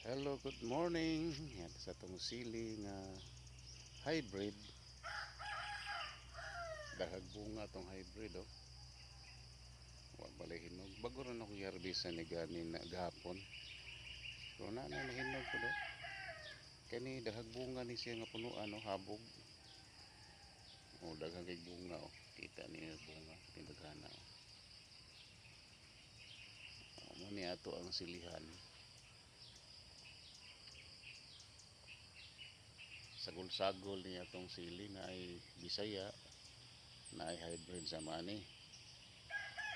Hello, good morning. Yan sa tong sili nga hybrid. Dahag bunga tong hybrid oh. Wa balay hinog. Bago ron ako i-harvest ni gani na gahapon. So na nahinog ko do. Kani dahag bunga ni siya nga punuan oh, habog. Oh, daghang kay bunga oh. Kita niyo bunga, tindaghana oh. Mo ni ato ang silihan. Sagol-sagol ni atong sili na ay Bisaya, na ay hybrid sa mani.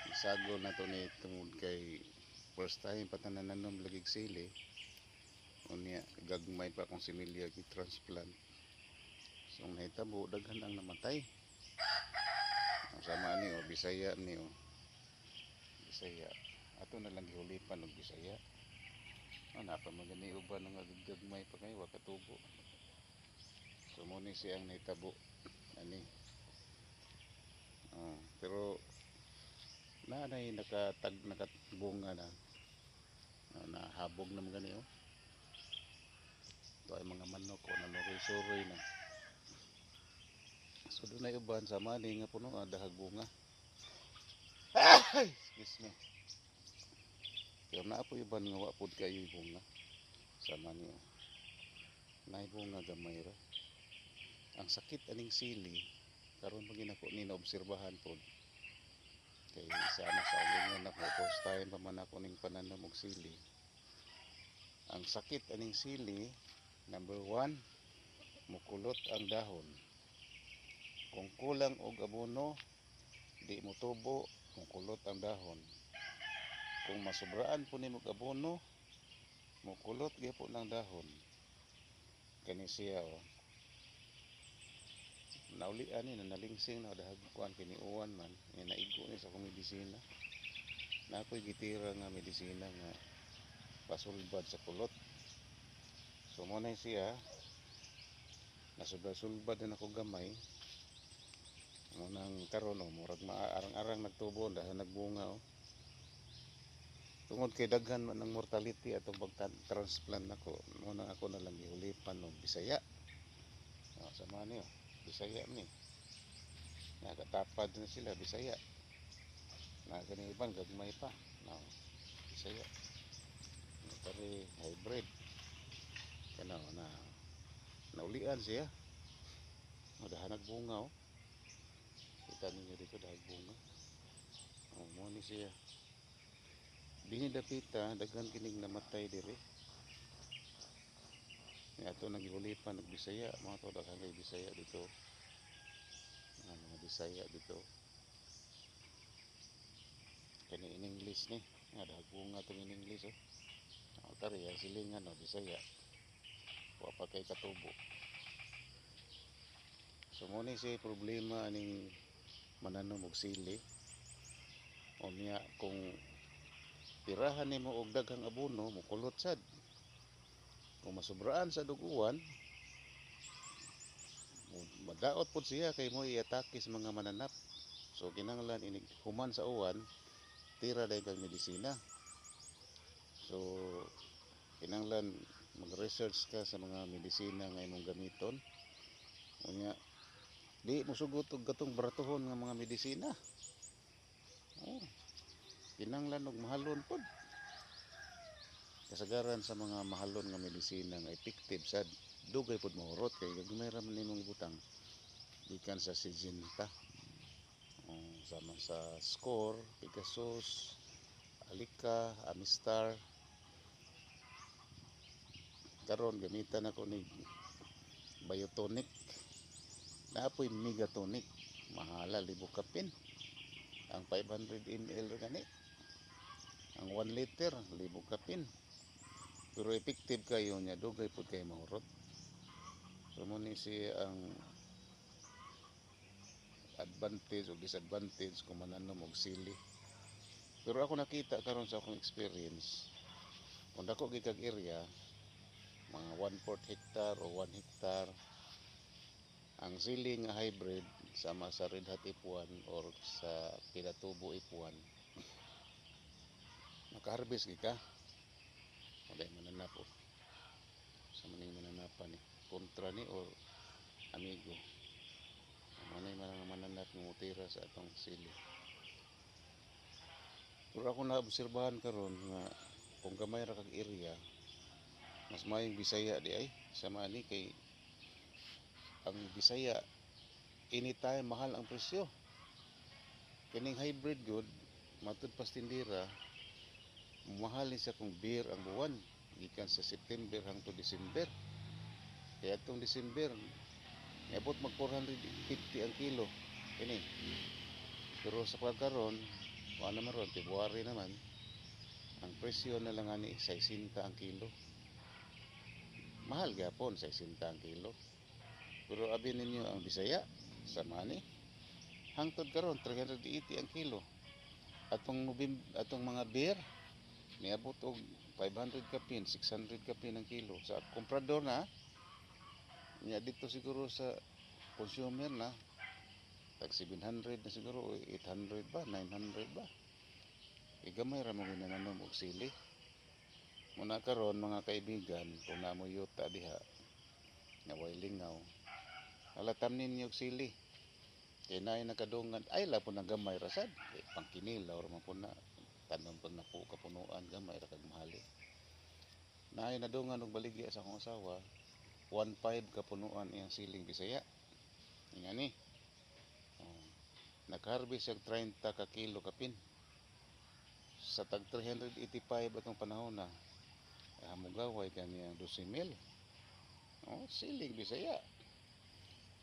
Isagol na to ni tungod kay first time patananom lagig sili. Unya gagmay pa kung similya gi transplant. So nahitabo daghan ang namatay. Ang sama ni o Bisaya ni o. Bisaya. Ato na lang gihulipan og Bisaya. Ana pa magani uban nga gagmay pa kay wa katubo. So mo ni siyang nahitabo ani. Pero nanay nakatbunga na. Nahabog na mga niyo. Ito ay mga manok o nanuroy-suroy na. So doon ay uban sa mani nga puno dahag bunga. Excuse me. Kaya na po iban nga wapod kayo bunga. Sa mani o. Naibunga gamay ra. Ang sakit aning sili karon pag ginako ni naobserbahan pod. Kay isa na sa ulingon ako first time pa man ako ning pananom og sili. Ang sakit aning sili, number 1, mukulot ang dahon. Kung kulang og abono, di mo tubo, mukulot ang dahon. Kung masubraan po nimo og abono, mukulot gyapon ang dahon. Kani siya oh. Naulian ni nalingsing na dahag kuan kini uwan man, nga naigo ni sa akong medisina. Na ako'y gitira nga medisina nga pasulbad sa kulot. So mo na siya nasulbad na ako gamay. Mo nang karon oh, murag maarang-arang nagtubo dahil nagbunga oh. Tungod kay daghan man ang mortality atong pag-transplant nako, mo nang ako na lang gihulipan og Bisaya. Sama ni oh. Bisaya ni. Nakatapad na sila Bisaya. Na kani iban gagmay pa. No. Bisaya. Kari hybrid. Kana na naulian siya. Madahanag bunga oh. Kita ninyo dito dahag bunga. Oh, mo ni siya. Dinidapita daghan kining namatay diri. Ato nagihulipan og Bisaya, mga to daghan kay Bisaya dito. Mga Bisaya dito. Kani in English ni, nga dahag bunga tong in English oh. Tari ang silingan oh, Bisaya. Wa pa kay katubo. So mo ni si problema aning mananom og sili. Unya kung tirahan nimo og daghang abono, mukulot sad. Kung masubraan sa duguan, madaot po siya kay mo i-atake sa mga mananap. So kinahanglan inig human sa uwan, tira dahil kang medisina. So kinahanglan mag-research ka sa mga medisina nga imong gamiton. Unya di mo sugot og katong baratuhon nga mga medisina. Oh, kinahanglan og mahalon pod. Kasagaran sa mga mahalon nga medisina nga effective sad dugay pod mahurot kay gagmay ra man nimong ibutang gikan sa Syngenta. Sama sa Score, Pegasus, Alika, Amistar. Karon gamitan ako ni Biotonic. Naapoy Megatonic. Mahala libo kapin. Ang 500 ml gani. Ang 1 liter libo kapin. Pero effective kayo niya, dugay po kayo mahurot. So mo ni siya ang advantage o disadvantage kung mananom og sili. Pero ako nakita karon sa akong experience, kung dako gikag area, mga 1/4 hectare o 1 hectare, ang sili nga hybrid sama sa Red Hat F1 or sa Pinatubo F1, makaharvest gika. Wala mananap oh. sa maning mananapan ni kontra ni or amigo. Manay mga mananap ng mutira sa atong sili. Pero ako naobserbahan karon nga kung gamay ra kag area, mas maayong Bisaya di ay sama ni kay ang Bisaya anytime mahal ang presyo. Kining hybrid good matud pas tindira mahal ni siya kung beer ang buwan gikan sa September hangtod December. Kaya itong December niabot mag 450 ang kilo kini. Pero sa pagkaron wala naman ron February naman ang presyo na lang ani 60 ang kilo. Mahal gyapon 60 ang kilo. Pero abi ninyo ang Bisaya sama ni hangtod karon 380 ang kilo. Atong mga beer niabot og 500 kapin, 600 kapin ang kilo. Sa komprador na niya dito siguro sa consumer na tag 700 na siguro o 800 ba, 900 ba. Gamay ra mo ginananom og sili. Muna karon mga kaibigan, kung namo yuta diha na way lingaw, halatam ninyo og sili. Kay naay nakadungan ay la po na gamay ra sad. Pangkinilaw ra man po na tanom pag napo kapunuan gamay ra kag mahali. Naay nadungan og baligya sa akong asawa 1.5 kapunuan iyang siling Bisaya. Nga ni. Nag-harvest siya 30 ka kilo kapin. Sa tag 385 atong panahon na mugaway kaniyang 12,000. Siling Bisaya.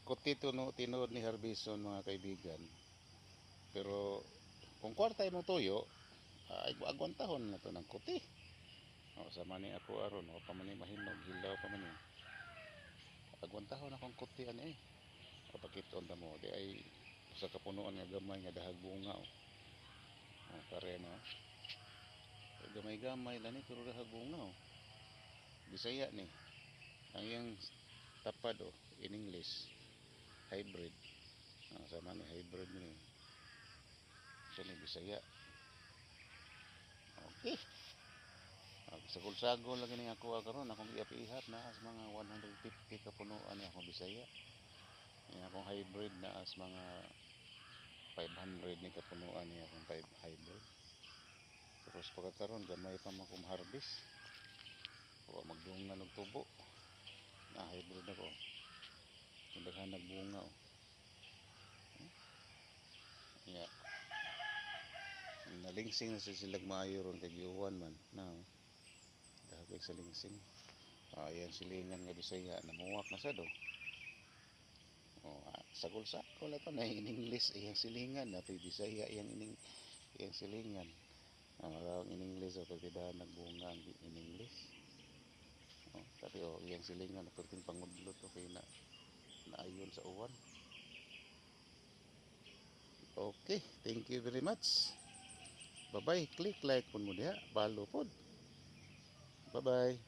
Kuti tinuod ni Harbison mga kaibigan. Pero kung kwarta imong tuyo, ay agwantahon na to ng kuti. Sa mani ako aron, o pa man mahinog, hilaw pa man. Agwantahon akong kuti ani. Pakiton ta mo, di ay sa kapunuan nga gamay nga dahag bunga. Pare no. Gamay-gamay lang ni pero dahag bunga. Bisaya ni. Ang iyang tapad in English hybrid. Sama ni hybrid ni. So ni Bisaya. Okay. Sagol-sagol lagi ni ako karon akong giapihap na as mga 150 kapunuan ni akong Bisaya. Yan akong hybrid na as mga 500 ni kapunuan ni akong hybrid. Tapos pagkakaroon gamay pa man akong harvest. O magdungan og tubo. Na hybrid ako. Daghan nagbunga Yeah. Nalingsing na sila maayo ron kay giuwan man. Dahil sa lingsing. Ayan silingan nga Bisaya namuwak na sad sagol-sakol ato na in English iyang silingan na Bisaya iyang silingan. Marawang in English pagtidahan nagbunga in English. Tapi iyang silingan perting pangudlot kay naayon sa uwan. Okay, thank you very much. Bye-bye. Click like pun mo diha, follow pod. Bye-bye.